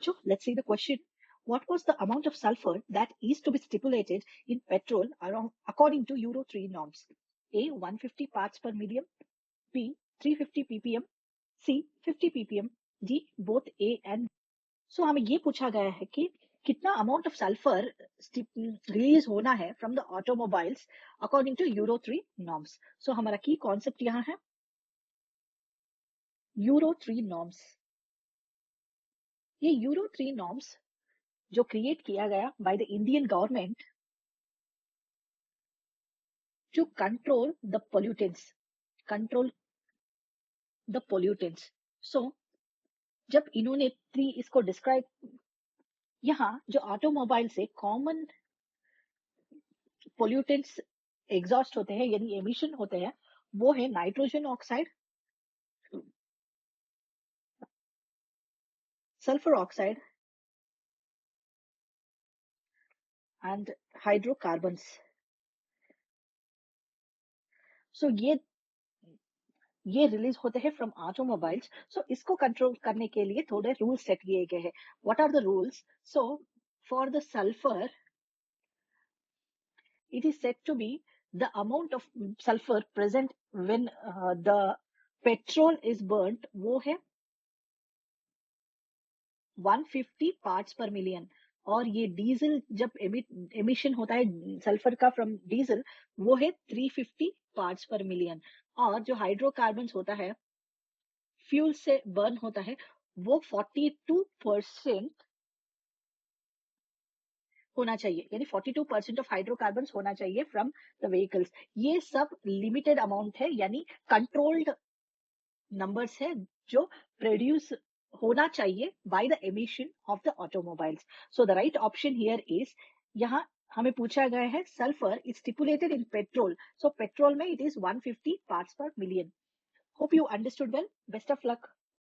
So let's see the question. What was the amount of sulfur that is to be stipulated in petrol according to Euro 3 norms? A. 150 parts per million. B. 350 ppm. C. 50 ppm. D. Both A and B. So हमें ये पूछा गया है कि कितना amount of sulphur release होना है from the automobiles according to euro 3 norms. So हमारा की कॉन्सेप्ट यहाँ है यूरो 3 नॉर्म्स. ये यूरो 3 नॉर्म्स जो क्रिएट किया गया by the Indian government to control the pollutants. So जब इन्होंने इसको डिस्क्राइब, यहाँ जो ऑटोमोबाइल से कॉमन पोल्यूटेंट्स एग्जॉस्ट होते हैं यानी एमिशन होते हैं वो है nitrogen oxide, sulphur oxide and hydrocarbons. So ये रिलीज होते हैं फ्रॉम ऑटोमोबाइल्स. सो इसको कंट्रोल करने के लिए थोड़े रूल्स सेट किए गए हैं. What are the rules? So for the sulphur it is said to be the amount of sulfur present when the petrol is burnt वो है 150 पार्ट्स पर मिलियन. और ये डीजल जब एमिशन होता है सल्फर का फ्रॉम डीजल वो है 350 पार्ट्स पर मिलियन. और जो हाइड्रोकार्बन्स होता है फ्यूल से बर्न होता है वो 42% होना चाहिए, यानी 42% ऑफ हाइड्रोकार्बन्स होना चाहिए फ्रॉम द व्हीकल्स. ये सब लिमिटेड अमाउंट है यानी कंट्रोल्ड नंबर्स है जो प्रोड्यूस होना चाहिए by the emission of the automobiles. So the right option here is, यहाँ हमें पूछा गया है sulphur is stipulated in petrol. So petrol में इट इज 150 पार्ट्स पर million. Hope you understood well. Best of luck.